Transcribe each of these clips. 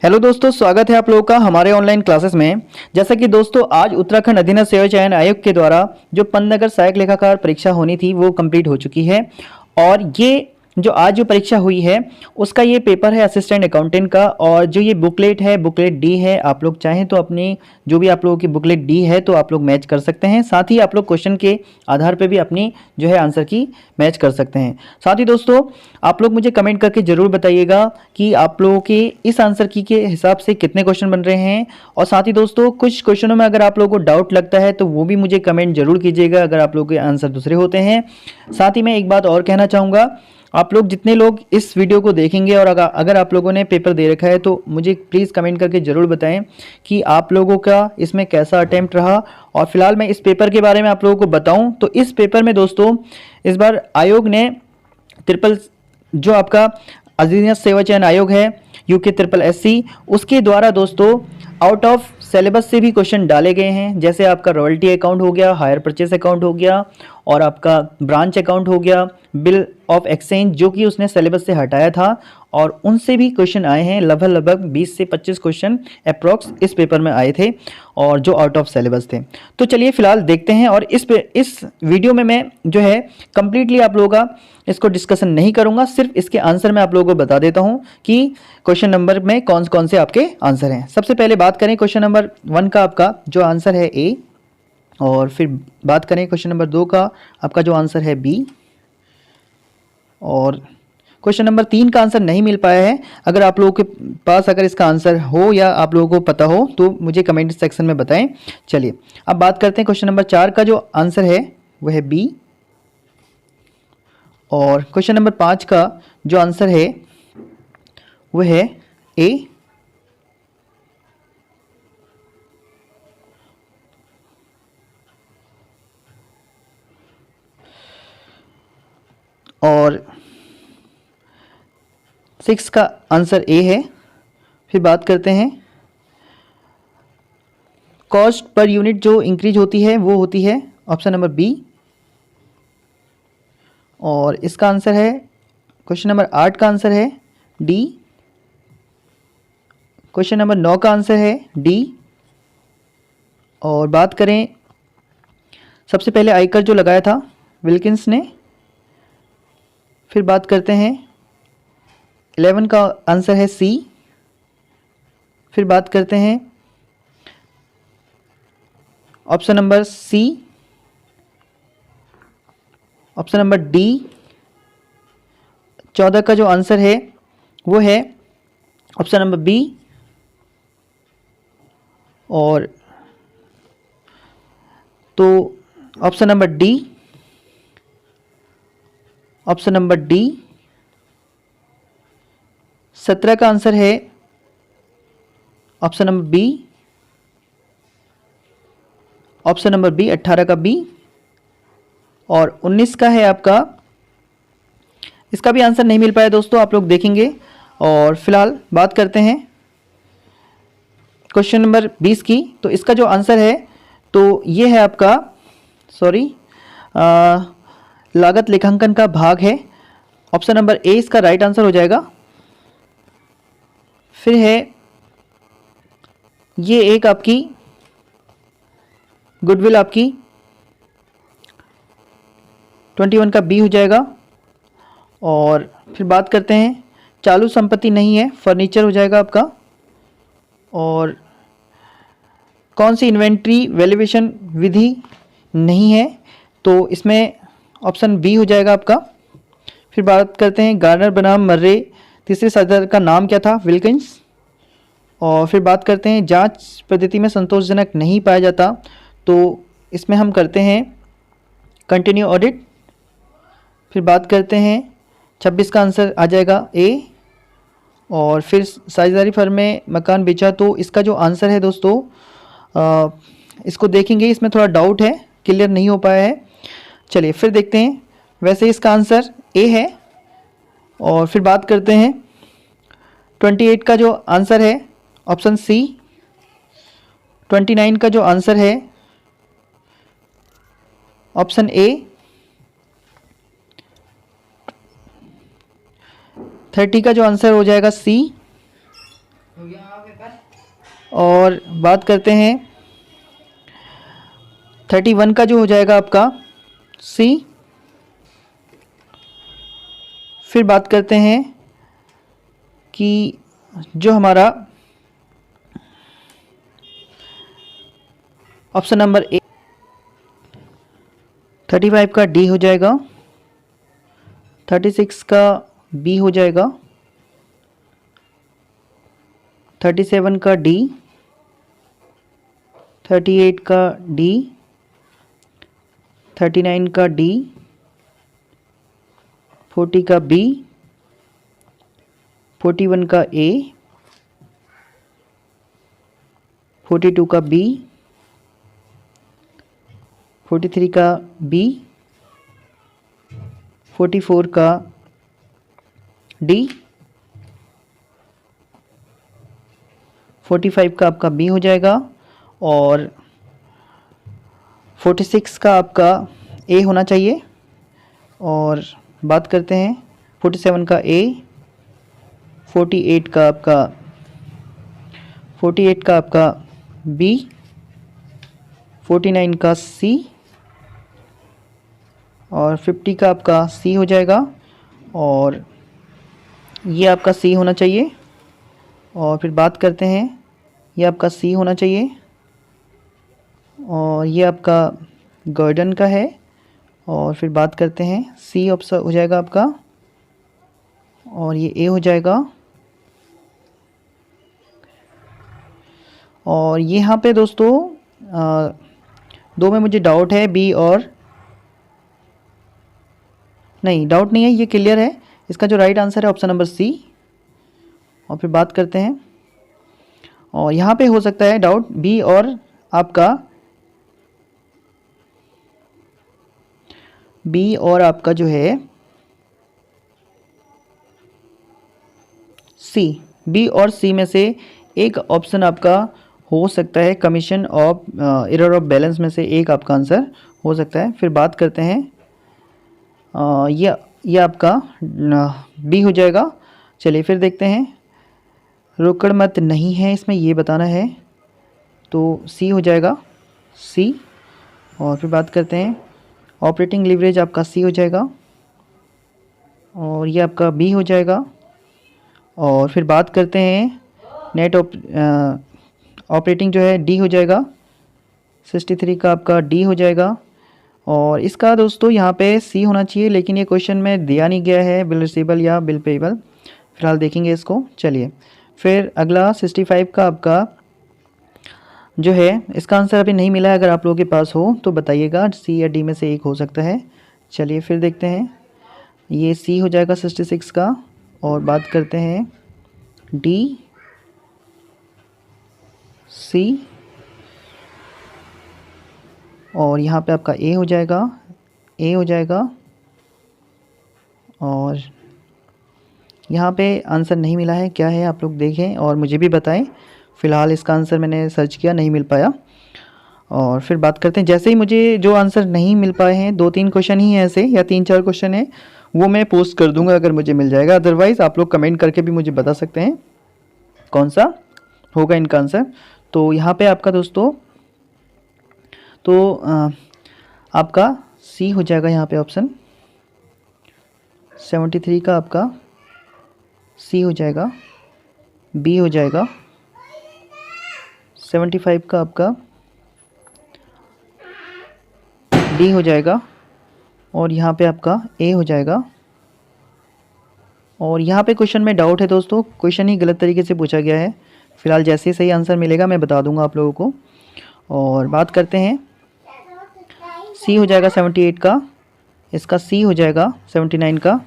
Hello दोस्तों, स्वागत है आप लोगों का हमारे ऑनलाइन क्लासेस में। जैसा कि दोस्तों आज उत्तराखंड अधीनस्थ सेवा चयन आयोग के द्वारा जो पन्नगर सहायक लेखाकार परीक्षा होनी थी वो कंप्लीट हो चुकी है। और ये जो आज जो परीक्षा हुई है उसका ये पेपर है असिस्टेंट अकाउंटेंट का। और जो ये बुकलेट है, बुकलेट डी है, आप लोग चाहें तो अपनी जो भी आप लोगों की बुकलेट डी है तो आप लोग मैच कर सकते हैं। साथ ही आप लोग क्वेश्चन के आधार पे भी अपनी जो है आंसर की मैच कर सकते हैं। साथ ही दोस्तों आप लोग मुझे कमेंट करके ज़रूर बताइएगा कि आप लोगों के इस आंसर की के हिसाब से कितने क्वेश्चन बन रहे हैं। और साथ ही दोस्तों कुछ क्वेश्चनों में अगर आप लोगों को डाउट लगता है तो वो भी मुझे कमेंट जरूर कीजिएगा अगर आप लोगों के आंसर दूसरे होते हैं। साथ ही मैं एक बात और कहना चाहूँगा, आप लोग जितने लोग इस वीडियो को देखेंगे और अगर आप लोगों ने पेपर दे रखा है तो मुझे प्लीज़ कमेंट करके ज़रूर बताएं कि आप लोगों का इसमें कैसा अटेम्प्ट रहा। और फिलहाल मैं इस पेपर के बारे में आप लोगों को बताऊं तो इस पेपर में दोस्तों इस बार आयोग ने ट्रिपल जो आपका अधीनस्थ सेवा चयन आयोग है यूके SSSC उसके द्वारा दोस्तों आउट ऑफ सिलेबस से भी क्वेश्चन डाले गए हैं। जैसे आपका रॉयल्टी अकाउंट हो गया, हायर परचेस अकाउंट हो गया और आपका ब्रांच अकाउंट हो गया, बिल ऑफ एक्सचेंज जो कि उसने सिलेबस से हटाया था और उनसे भी क्वेश्चन आए हैं। लगभग 20 से 25 क्वेश्चन अप्रॉक्स इस पेपर में आए थे और जो आउट ऑफ सिलेबस थे। तो चलिए फिलहाल देखते हैं। और इस वीडियो में मैं जो है कंप्लीटली आप लोगों का इसको डिस्कशन नहीं करूंगा, सिर्फ इसके आंसर मैं आप लोगों को बता देता हूं कि क्वेश्चन नंबर में कौन कौन से आपके आंसर हैं। सबसे पहले बात करें क्वेश्चन नंबर 1 का, आपका जो आंसर है ए। और फिर बात करें क्वेश्चन नंबर 2 का, आपका जो आंसर है बी। और क्वेश्चन नंबर 3 का आंसर नहीं मिल पाया है। अगर आप लोगों के पास अगर इसका आंसर हो या आप लोगों को पता हो तो मुझे कमेंट सेक्शन में बताएं। चलिए अब बात करते हैं क्वेश्चन नंबर 4 का, जो आंसर है वह है बी। और क्वेश्चन नंबर 5 का जो आंसर है वह है ए। और 6 का आंसर ए है। फिर बात करते हैं कॉस्ट पर यूनिट जो इंक्रीज होती है वो होती है ऑप्शन नंबर बी। और इसका आंसर है क्वेश्चन नंबर 8 का आंसर है डी। क्वेश्चन नंबर 9 का आंसर है डी। और बात करें सबसे पहले आयकर जो लगाया था विल्किंस ने। फिर बात करते हैं 11 का आंसर है सी। फिर बात करते हैं option number C, option number D. 14 का जो आंसर है वो है ऑप्शन नंबर बी। और तो option number D, option number D. 17 का आंसर है option number B, option number B. 18 का बी। और 19 का है आपका, इसका भी आंसर नहीं मिल पाया दोस्तों, आप लोग देखेंगे। और फिलहाल बात करते हैं क्वेश्चन नंबर 20 की। तो इसका जो आंसर है तो ये है आपका लागत लेखांकन का भाग है। ऑप्शन नंबर ए इसका राइट आंसर हो जाएगा। फिर है ये एक आपकी गुडविल आपकी 21 का बी हो जाएगा। और फिर बात करते हैं चालू संपत्ति नहीं है, फर्नीचर हो जाएगा आपका। और कौन सी इन्वेंट्री वैल्यूएशन विधि नहीं है तो इसमें ऑप्शन बी हो जाएगा आपका। फिर बात करते हैं गार्नर बनाम मर्रे तीसरे साझेदार का नाम क्या था, विल्किंस। और फिर बात करते हैं जांच पद्धति में संतोषजनक नहीं पाया जाता तो इसमें हम करते हैं कंटिन्यू ऑडिट। फिर बात करते हैं 26 का आंसर आ जाएगा ए। और फिर साझेदारी फर्म में मकान बेचा तो इसका जो आंसर है दोस्तों इसको देखेंगे, इसमें थोड़ा डाउट है, क्लियर नहीं हो पाया है। चलिए फिर देखते हैं। वैसे इसका आंसर ए है। और फिर बात करते हैं 28 का जो आंसर है ऑप्शन सी। 29 का जो आंसर है ऑप्शन ए। 30 का जो आंसर हो जाएगा सी। हो गया। और बात करते हैं 31 का जो हो जाएगा आपका सी। फिर बात करते हैं कि जो हमारा ऑप्शन नंबर ए 35 का डी हो जाएगा, 36 का बी हो जाएगा, 37 का डी, 38 का डी, 39 का डी, 40 का बी, 41 का ए, 42 का बी, 43 का बी, 44 का डी, 45 का आपका बी हो जाएगा और 46 का आपका ए होना चाहिए। और बात करते हैं 47 का ए, 48 का आपका बी, 49 का सी और 50 का आपका सी हो जाएगा और ये आपका सी होना चाहिए। और फिर बात करते हैं ये आपका सी होना चाहिए और ये आपका गर्डन का है। और फिर बात करते हैं सी ऑप्शन हो जाएगा आपका और ये ए हो जाएगा। और यहाँ पे दोस्तों दो में मुझे डाउट है, बी और नहीं, डाउट नहीं है, ये क्लियर है। इसका जो राइट आंसर है ऑप्शन नंबर सी। और फिर बात करते हैं और यहाँ पे हो सकता है डाउट बी और आपका जो है सी, बी और सी में से एक ऑप्शन आपका हो सकता है, commission of error of balance में से एक आपका आंसर हो सकता है। फिर बात करते हैं ये आपका बी हो जाएगा। चलिए फिर देखते हैं, रोकड़ मत नहीं है इसमें, ये बताना है, तो सी हो जाएगा, सी। और फिर बात करते हैं ऑपरेटिंग लीवरेज आपका सी हो जाएगा और ये आपका बी हो जाएगा। और फिर बात करते हैं नेट ऑपरेटिंग जो है डी हो जाएगा, 63 का आपका डी हो जाएगा। और इसका दोस्तों यहाँ पे सी होना चाहिए, लेकिन ये क्वेश्चन में दिया नहीं गया है बिल रिसीवेबल या बिल पेएबल, फिलहाल देखेंगे इसको। चलिए फिर अगला 65 का आपका जो है, इसका आंसर अभी नहीं मिला है, अगर आप लोगों के पास हो तो बताइएगा, सी या डी में से एक हो सकता है। चलिए फिर देखते हैं, ये सी हो जाएगा 66 का। और बात करते हैं डी, सी और यहाँ पे आपका ए हो जाएगा, ए हो जाएगा। और यहाँ पे आंसर नहीं मिला है, क्या है आप लोग देखें और मुझे भी बताएं। फ़िलहाल इसका आंसर मैंने सर्च किया, नहीं मिल पाया। और फिर बात करते हैं, जैसे ही मुझे जो आंसर नहीं मिल पाए हैं, 2-3 क्वेश्चन ही हैं ऐसे, या 3-4 क्वेश्चन है, वो मैं पोस्ट कर दूंगा अगर मुझे मिल जाएगा। अदरवाइज़ आप लोग कमेंट करके भी मुझे बता सकते हैं कौन सा होगा इनका आंसर। तो यहाँ पे आपका दोस्तों तो आपका सी हो जाएगा यहाँ पे ऑप्शन 73 का आपका सी हो जाएगा, बी हो जाएगा, 75 का आपका डी हो जाएगा और यहाँ पे आपका ए हो जाएगा। और यहाँ पे क्वेश्चन में डाउट है दोस्तों, क्वेश्चन ही गलत तरीके से पूछा गया है। फिलहाल जैसे ही सही आंसर मिलेगा मैं बता दूंगा आप लोगों को। और बात करते हैं, सी हो जाएगा 78 का, इसका सी हो जाएगा 79 का।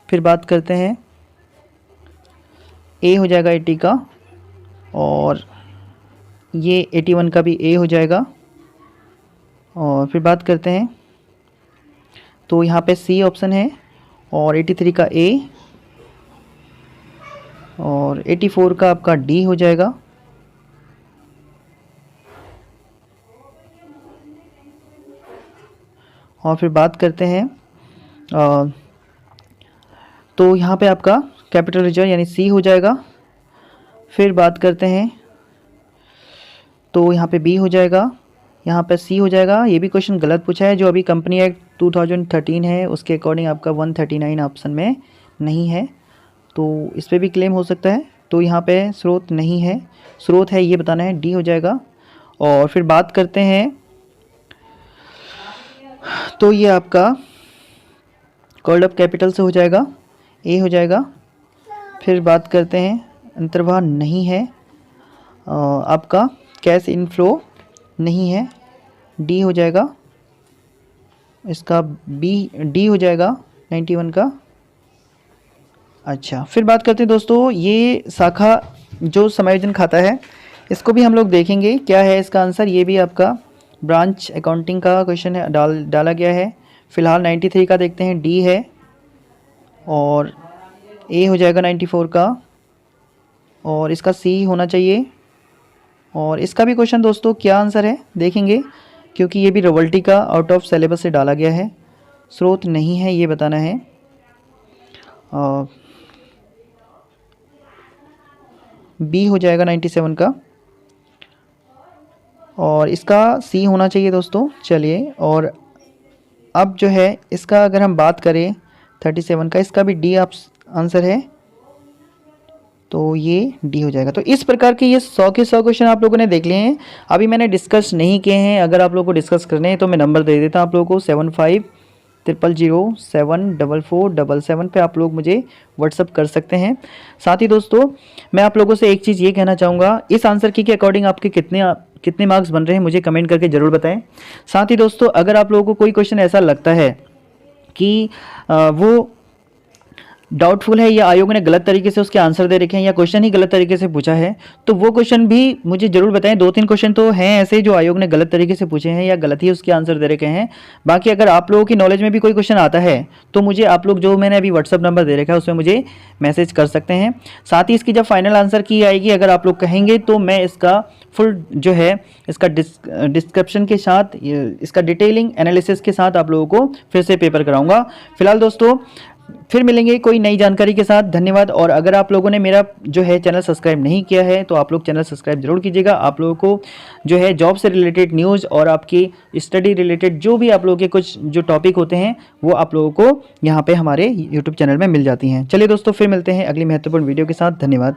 फिर बात करते हैं ए हो जाएगा 80 का और ये 81 का भी ए हो जाएगा। और फिर बात करते हैं, तो यहाँ पे सी ऑप्शन है और 83 का ए और 84 का आपका डी हो जाएगा। और फिर बात करते हैं तो यहाँ पे आपका कैपिटल रिजर्व यानी सी हो जाएगा। फिर बात करते हैं तो यहाँ पे बी हो जाएगा, यहाँ पे सी हो जाएगा। ये भी क्वेश्चन गलत पूछा है, जो अभी कंपनी एक्ट 2013 है उसके अकॉर्डिंग आपका 139 ऑप्शन में नहीं है, तो इस पर भी क्लेम हो सकता है। तो यहाँ पे स्रोत नहीं है, स्रोत है ये बताना है, डी हो जाएगा। और फिर बात करते हैं, तो ये आपका कॉल्ड अप कैपिटल से हो जाएगा, ए हो जाएगा। फिर बात करते हैं, अंतर्वाह नहीं है, आपका कैश इनफ्लो नहीं है, डी हो जाएगा। इसका बी डी हो जाएगा 91 का। अच्छा, फिर बात करते हैं दोस्तों, ये शाखा जो समायोजन खाता है इसको भी हम लोग देखेंगे क्या है इसका आंसर। ये भी आपका ब्रांच अकाउंटिंग का क्वेश्चन है, डाला गया है। फिलहाल 93 का देखते हैं, डी है। और ए हो जाएगा 94 का, और इसका सी होना चाहिए। और इसका भी क्वेश्चन दोस्तों क्या आंसर है देखेंगे, क्योंकि ये भी रॉयल्टी का आउट ऑफ सिलेबस से डाला गया है। स्रोत नहीं है ये बताना है। बी हो जाएगा 97 का, और इसका सी होना चाहिए दोस्तों। चलिए, और अब जो है इसका अगर हम बात करें 37 का, इसका भी डी आंसर है, तो ये डी हो जाएगा। तो इस प्रकार के ये 100 के 100 क्वेश्चन आप लोगों ने देख लिए हैं। अभी मैंने डिस्कस नहीं किए हैं, अगर आप लोगों को डिस्कस करने हैं तो मैं नंबर दे देता हूँ आप लोगों को, 7500074477 पे आप लोग मुझे व्हाट्सअप कर सकते हैं। साथ ही दोस्तों मैं आप लोगों से एक चीज़ ये कहना चाहूँगा, इस आंसर की के अकॉर्डिंग आपके कितने मार्क्स बन रहे हैं मुझे कमेंट करके ज़रूर बताएं। साथ ही दोस्तों अगर आप लोगों को कोई क्वेश्चन ऐसा लगता है कि वो डाउटफुल है या आयोग ने गलत तरीके से उसके आंसर दे रखे हैं या क्वेश्चन ही गलत तरीके से पूछा है, तो वो क्वेश्चन भी मुझे जरूर बताएं। 2-3 क्वेश्चन तो हैं ऐसे जो आयोग ने गलत तरीके से पूछे हैं या गलत ही उसके आंसर दे रखे हैं। बाकी अगर आप लोगों की नॉलेज में भी कोई क्वेश्चन आता है तो मुझे आप लोग जो मैंने अभी व्हाट्सअप नंबर दे रखा है उसमें मुझे मैसेज कर सकते हैं। साथ ही इसकी जब फाइनल आंसर की आएगी, अगर आप लोग कहेंगे तो मैं इसका फुल जो है इसका डिस्क्रिप्शन के साथ, इसका डिटेलिंग एनालिसिस के साथ आप लोगों को फिर से पेपर कराऊंगा। फिलहाल दोस्तों फिर मिलेंगे कोई नई जानकारी के साथ। धन्यवाद। और अगर आप लोगों ने मेरा जो है चैनल सब्सक्राइब नहीं किया है तो आप लोग चैनल सब्सक्राइब जरूर कीजिएगा। आप लोगों को जो है जॉब से रिलेटेड न्यूज़ और आपकी स्टडी रिलेटेड जो भी आप लोगों के कुछ जो टॉपिक होते हैं वो आप लोगों को यहाँ पे हमारे यूट्यूब चैनल में मिल जाती हैं। चलिए दोस्तों फिर मिलते हैं अगली महत्वपूर्ण वीडियो के साथ। धन्यवाद।